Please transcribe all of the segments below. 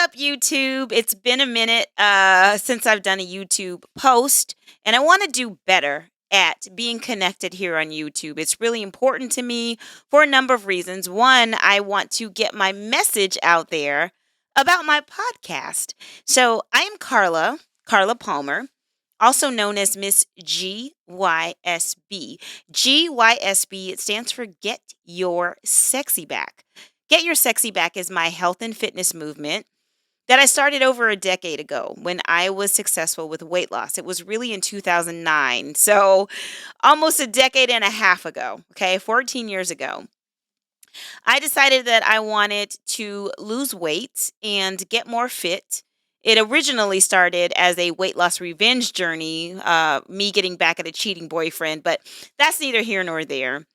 up, YouTube? It's been a minute since I've done a YouTube post, and I want to do better at being connected here on YouTube. It's really important to me for a number of reasons. One, I want to get my message out there about my podcast. So I am Carla Palmer, also known as Miss GYSB. GYSB, it stands for Get Your Sexy Back. Get Your Sexy Back is my health and fitness movement that I started over a decade ago when I was successful with weight loss. It was really in 2009, so almost a decade and a half ago, okay, 14 years ago. I decided that I wanted to lose weight and get more fit. It originally started as a weight loss revenge journey, me getting back at a cheating boyfriend, but that's neither here nor there.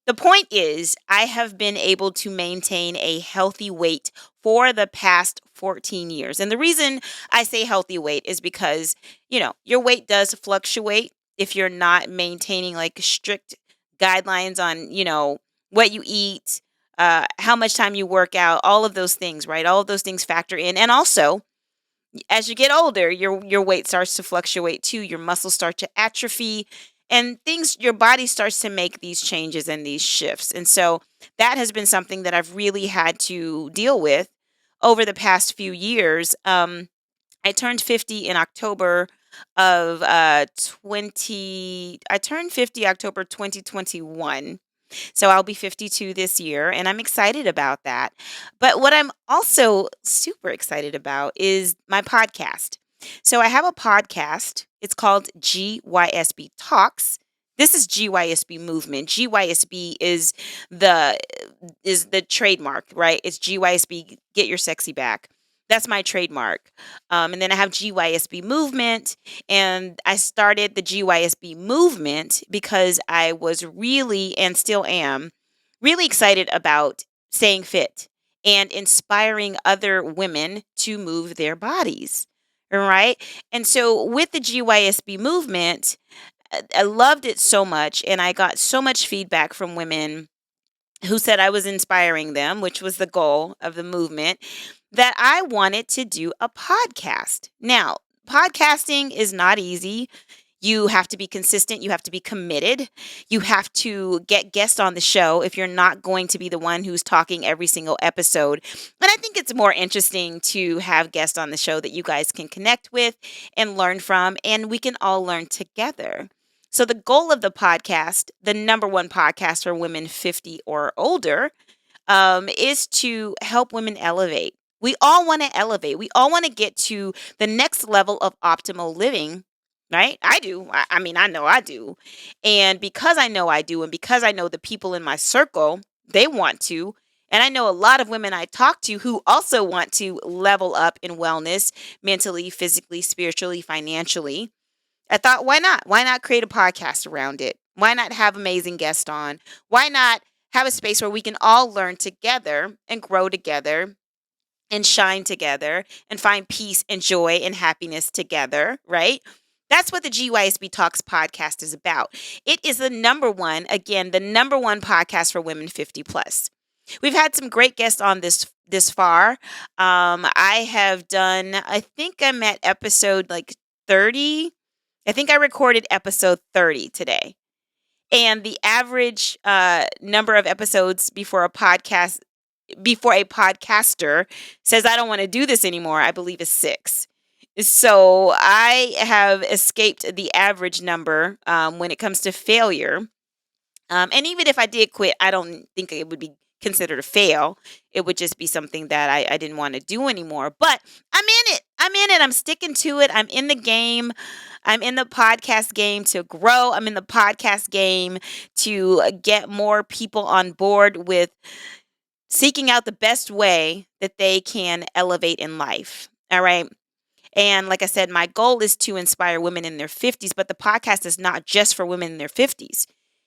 The point is, I have been able to maintain a healthy weight for the past 14 years. And the reason I say healthy weight is because, your weight does fluctuate if you're not maintaining like strict guidelines on, what you eat, how much time you work out, all of those things, right? All of those things factor in. And also, as you get older, your weight starts to fluctuate too. Your muscles start to atrophy and your body starts to make these changes and these shifts. And so that has been something that I've really had to deal with over the past few years. I turned 50 in October of I turned 50 October 2021. So I'll be 52 this year, and I'm excited about that. But what I'm also super excited about is my podcast. So I have a podcast. It's called GYSB Talks. This is GYSB movement. GYSB is the trademark, right? It's GYSB, Get Your Sexy Back. That's my trademark. And then I have GYSB movement, and I started the GYSB movement because I was really, and still am, really excited about staying fit and inspiring other women to move their bodies. All right. And so with the GYSB movement, I loved it so much, and I got so much feedback from women who said I was inspiring them, which was the goal of the movement, that I wanted to do a podcast. Now, podcasting is not easy. You have to be consistent. You have to be committed. You have to get guests on the show if you're not going to be the one who's talking every single episode. And I think it's more interesting to have guests on the show that you guys can connect with and learn from, and we can all learn together. So the goal of the podcast, the number one podcast for women 50 or older, is to help women elevate. We all want to elevate. We all want to get to the next level of optimal living, right? I do. I mean, I know I do. And because I know I do, and because I know the people in my circle, they want to. And I know a lot of women I talk to who also want to level up in wellness, mentally, physically, spiritually, financially. I thought, why not? Why not create a podcast around it? Why not have amazing guests on? Why not have a space where we can all learn together and grow together and shine together and find peace and joy and happiness together, right? That's what the GYSB Talks podcast is about. It is the number one podcast for women 50 plus. We've had some great guests on this far. I think I'm at episode 30. I think I recorded episode 30 today. And the average number of episodes before a podcaster says, I don't want to do this anymore, I believe is 6. So I have escaped the average number when it comes to failure. And even if I did quit, I don't think it would be considered a fail. It would just be something that I didn't want to do anymore. But I'm in it. I'm sticking to it. I'm in the game. I'm in the podcast game to grow. I'm in the podcast game to get more people on board with seeking out the best way that they can elevate in life. All right. And like I said, my goal is to inspire women in their 50s, but the podcast is not just for women in their 50s.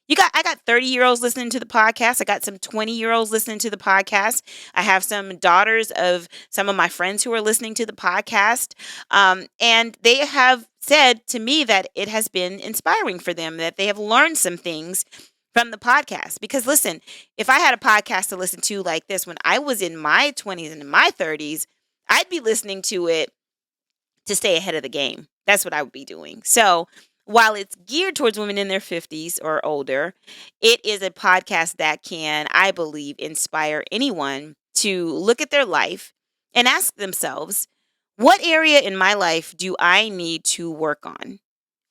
I got 30-year-olds listening to the podcast. I got some 20-year-olds listening to the podcast. I have some daughters of some of my friends who are listening to the podcast. And they have said to me that it has been inspiring for them, that they have learned some things from the podcast. Because listen, if I had a podcast to listen to like this when I was in my 20s and in my 30s, I'd be listening to it to stay ahead of the game. That's what I would be doing. So while it's geared towards women in their 50s or older, it is a podcast that can, I believe, inspire anyone to look at their life and ask themselves, what area in my life do I need to work on?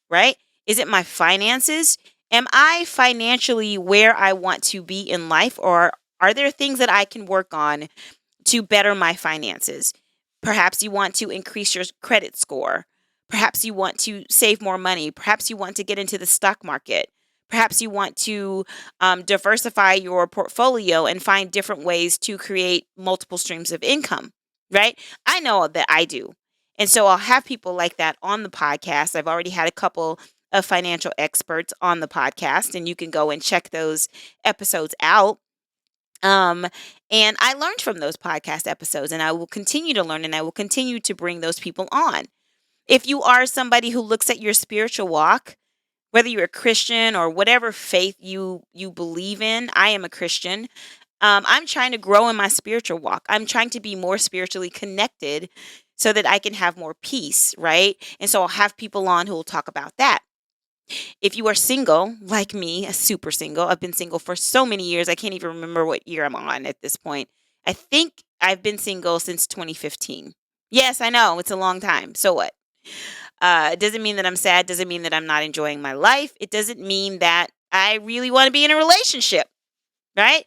Right? Is it my finances? Am I financially where I want to be in life? Or are there things that I can work on to better my finances? Perhaps you want to increase your credit score. Perhaps you want to save more money. Perhaps you want to get into the stock market. Perhaps you want to diversify your portfolio and find different ways to create multiple streams of income, right? I know that I do. And so I'll have people like that on the podcast. I've already had a couple of financial experts on the podcast, and you can go and check those episodes out. Um, and I learned from those podcast episodes, and I will continue to learn, and I will continue to bring those people on. If you are somebody who looks at your spiritual walk, whether you're a Christian or whatever faith you believe in, I am a Christian. I'm trying to grow in my spiritual walk. I'm trying to be more spiritually connected so that I can have more peace, right? And so I'll have people on who will talk about that. If you are single, like me, a super single, I've been single for so many years, I can't even remember what year I'm on at this point. I think I've been single since 2015. Yes, I know, it's a long time. So what? It doesn't mean that I'm sad, doesn't mean that I'm not enjoying my life. It doesn't mean that I really want to be in a relationship, right?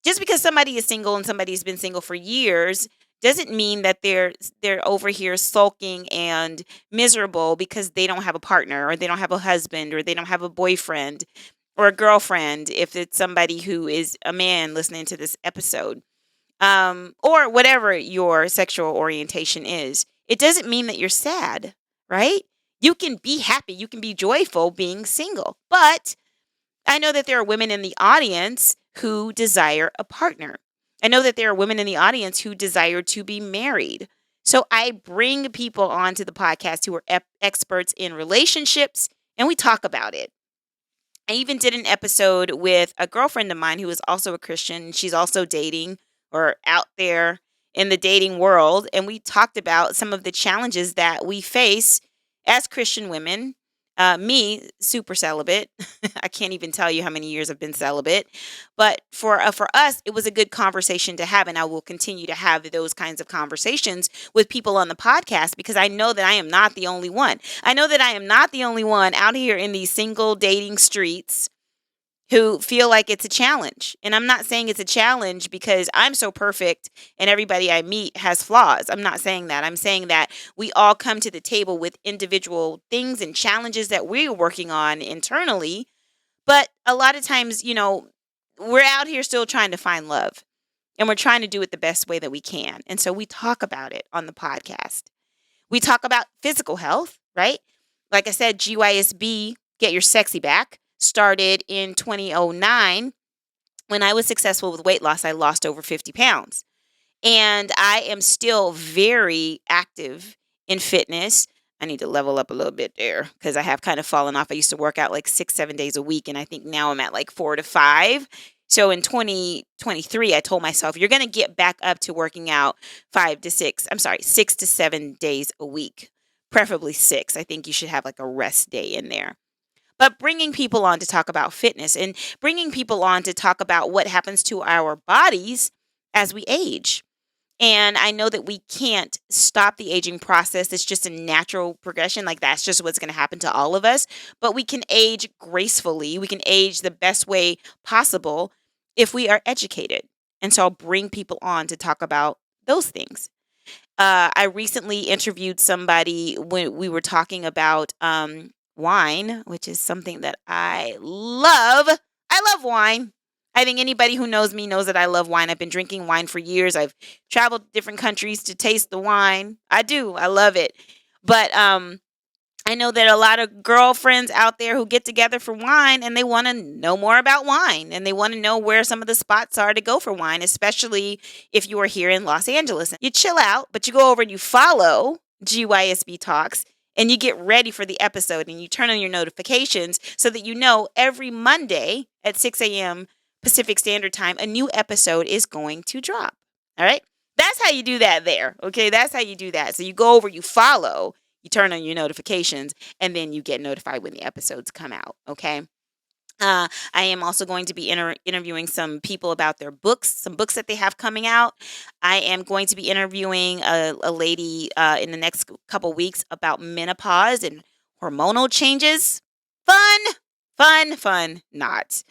Just because somebody is single and somebody's been single for years doesn't mean that they're over here sulking and miserable because they don't have a partner or they don't have a husband or they don't have a boyfriend or a girlfriend, if it's somebody who is a man listening to this episode, or whatever your sexual orientation is. It doesn't mean that you're sad, right? You can be happy, you can be joyful being single, but I know that there are women in the audience who desire a partner. I know that there are women in the audience who desire to be married. So I bring people onto the podcast who are experts in relationships, and we talk about it. I even did an episode with a girlfriend of mine who is also a Christian. She's also dating or out there in the dating world. And we talked about some of the challenges that we face as Christian women. Me, super celibate. I can't even tell you how many years I've been celibate. But for us, it was a good conversation to have. And I will continue to have those kinds of conversations with people on the podcast because I know that I am not the only one. I know that I am not the only one out here in these single dating streets who feel like it's a challenge. And I'm not saying it's a challenge because I'm so perfect and everybody I meet has flaws. I'm not saying that. I'm saying that we all come to the table with individual things and challenges that we're working on internally. But a lot of times, we're out here still trying to find love and we're trying to do it the best way that we can. And so we talk about it on the podcast. We talk about physical health, right? Like I said, GYSB, Get Your Sexy Back, started in 2009. When I was successful with weight loss, I lost over 50 pounds. And I am still very active in fitness. I need to level up a little bit there because I have kind of fallen off. I used to work out like 6-7 days a week, and I think now I'm at like 4 to 5. So in 2023, I told myself, you're going to get back up to working out 6 to 7 days a week, preferably 6. I think you should have like a rest day in there. But bringing people on to talk about fitness and bringing people on to talk about what happens to our bodies as we age. And I know that we can't stop the aging process. It's just a natural progression. Like that's just what's going to happen to all of us. But we can age gracefully. We can age the best way possible if we are educated. And so I'll bring people on to talk about those things. I recently interviewed somebody when we were talking about wine, which is something that I love. I love wine. I think anybody who knows me knows that I love wine. I've been drinking wine for years. I've traveled to different countries to taste the wine. I do. I love it. But I know that a lot of girlfriends out there who get together for wine and they want to know more about wine and they want to know where some of the spots are to go for wine, especially if you are here in Los Angeles. You chill out, but you go over and you follow GYSB Talks and you get ready for the episode and you turn on your notifications so that you know every Monday at 6 a.m. Pacific Standard Time, a new episode is going to drop. All right. That's how you do that there. Okay, that's how you do that. So you go over, you follow, you turn on your notifications, and then you get notified when the episodes come out. Okay. I am also going to be interviewing some people about their books, some books that they have coming out. I am going to be interviewing a lady in the next couple weeks about menopause and hormonal changes. Fun, fun, fun. Not.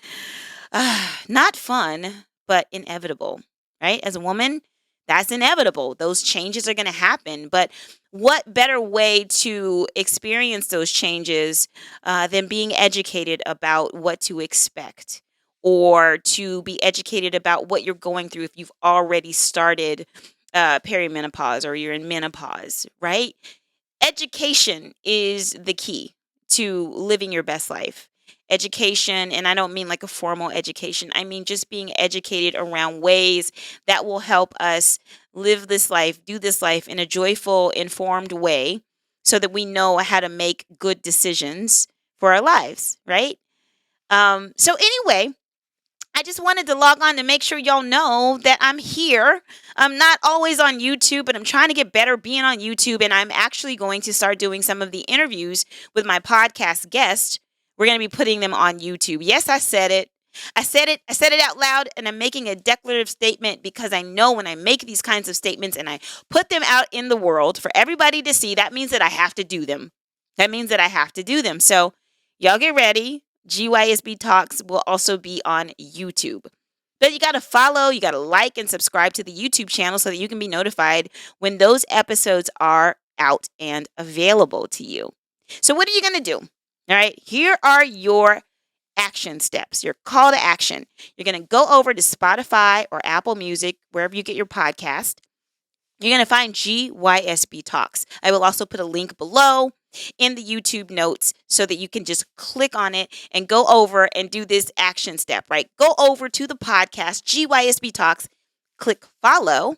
Not fun, but inevitable, right? As a woman, that's inevitable. Those changes are going to happen. But what better way to experience those changes than being educated about what to expect, or to be educated about what you're going through if you've already started perimenopause or you're in menopause, right? Education is the key to living your best life. Education, and I don't mean like a formal education, I mean just being educated around ways that will help us live this life, do this life in a joyful, informed way so that we know how to make good decisions for our lives, right? So, anyway, I just wanted to log on to make sure y'all know that I'm here. I'm not always on YouTube, but I'm trying to get better being on YouTube. And I'm actually going to start doing some of the interviews with my podcast guests. We're going to be putting them on YouTube. Yes, I said it. I said it out loud, and I'm making a declarative statement because I know when I make these kinds of statements and I put them out in the world for everybody to see, that means that I have to do them. That means that I have to do them. So y'all get ready. GYSB Talks will also be on YouTube. But you got to follow, you got to like and subscribe to the YouTube channel so that you can be notified when those episodes are out and available to you. So what are you going to do? All right, here are your action steps, your call to action. You're going to go over to Spotify or Apple Music, wherever you get your podcast. You're going to find GYSB Talks. I will also put a link below in the YouTube notes so that you can just click on it and go over and do this action step, right? Go over to the podcast, GYSB Talks, click follow,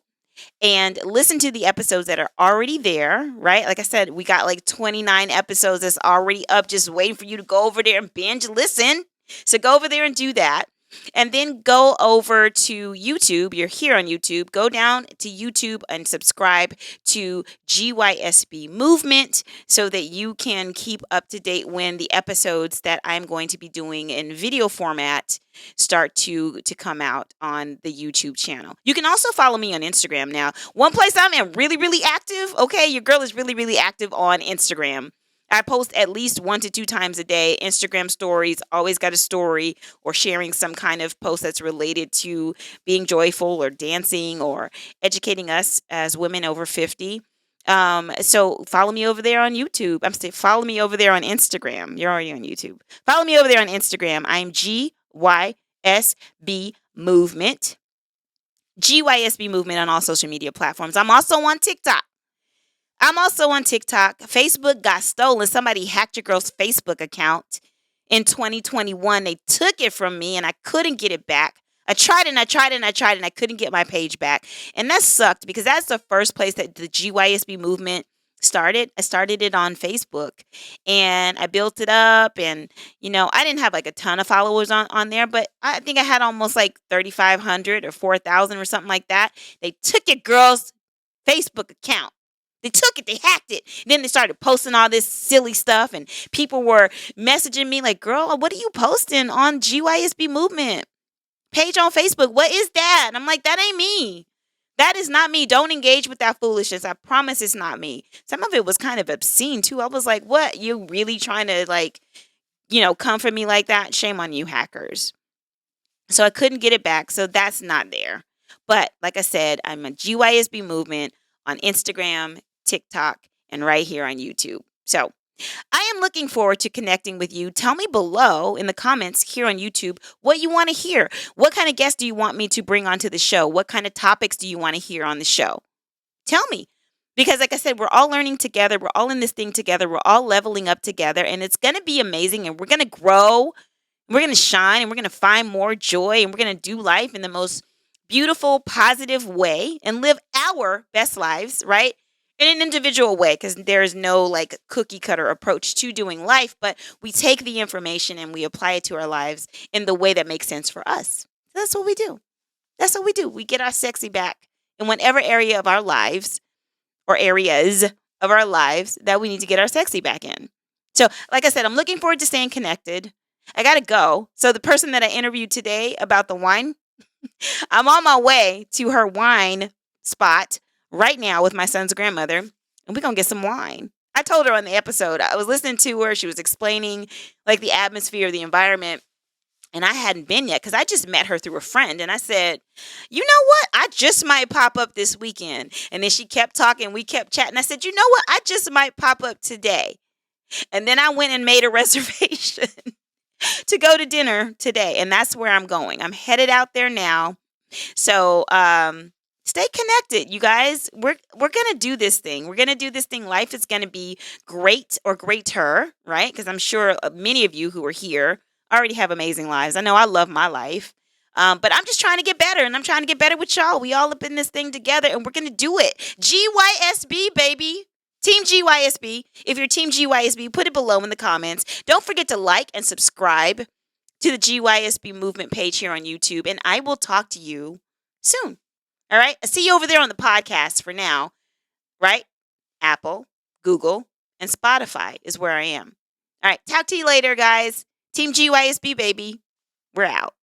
and listen to the episodes that are already there, right? Like I said, we got like 29 episodes that's already up, just waiting for you to go over there and binge listen. So go over there and do that. And then go over to YouTube. You're here on YouTube. Go down to YouTube and subscribe to GYSB Movement so that you can keep up to date when the episodes that I'm going to be doing in video format start to come out on the YouTube channel. You can also follow me on Instagram now. One place I'm really, really active. Okay, your girl is really, really active on Instagram. I post at least 1 to 2 times a day. Instagram stories, always got a story or sharing some kind of post that's related to being joyful or dancing or educating us as women over 50. So follow me over there on YouTube. Follow me over there on Instagram. You're already on YouTube. Follow me over there on Instagram. I'm GYSB Movement. GYSB Movement on all social media platforms. I'm also on TikTok. Facebook got stolen. Somebody hacked your girl's Facebook account in 2021. They took it from me and I couldn't get it back. I tried and I couldn't get my page back. And that sucked because that's the first place that the GYSB movement started. I started it on Facebook and I built it up, and I didn't have like a ton of followers on there, but I think I had almost like 3,500 or 4,000 or something like that. They took your girl's Facebook account. They took it, they hacked it. Then they started posting all this silly stuff, and people were messaging me like, girl, what are you posting on GYSB Movement page on Facebook? What is that? And I'm like, that ain't me. That is not me. Don't engage with that foolishness. I promise it's not me. Some of it was kind of obscene too. I was like, what? You really trying to come for me like that? Shame on you, hackers. So I couldn't get it back. So that's not there. But like I said, I'm a GYSB Movement on Instagram, TikTok, and right here on YouTube. So I am looking forward to connecting with you. Tell me below in the comments here on YouTube what you want to hear. What kind of guests do you want me to bring onto the show? What kind of topics do you want to hear on the show? Tell me. Because like I said, we're all learning together. We're all in this thing together. We're all leveling up together. And it's going to be amazing. And we're going to grow. We're going to shine. And we're going to find more joy. And we're going to do life in the most beautiful, positive way and live our best lives, right? In an individual way, because there is no like cookie cutter approach to doing life, but we take the information and we apply it to our lives in the way that makes sense for us. That's what we do. We get our sexy back in whatever area of our lives or areas of our lives that we need to get our sexy back in. So, like I said, I'm looking forward to staying connected. I got to go. So, the person that I interviewed today about the wine, I'm on my way to her wine spot right now with my son's grandmother, and we're going to get some wine. I told her on the episode, I was listening to her. She was explaining like the atmosphere, the environment. And I hadn't been yet because I just met her through a friend. And I said, you know what? I just might pop up this weekend. And then she kept talking. We kept chatting. I said, you know what? I just might pop up today. And then I went and made a reservation to go to dinner today. And that's where I'm going. I'm headed out there now. So stay connected, you guys. We're gonna do this thing. We're gonna do this thing. Life is gonna be great or greater, right? Because I'm sure many of you who are here already have amazing lives. I know I love my life. But I'm just trying to get better, and I'm trying to get better with y'all. We all up in this thing together, and we're gonna do it. GYSB, baby. Team GYSB. If you're Team GYSB, put it below in the comments. Don't forget to like and subscribe to the GYSB movement page here on YouTube, and I will talk to you soon. All right? I see you over there on the podcast for now, right? Apple, Google, and Spotify is where I am. All right, talk to you later, guys. Team GYSB, baby. We're out.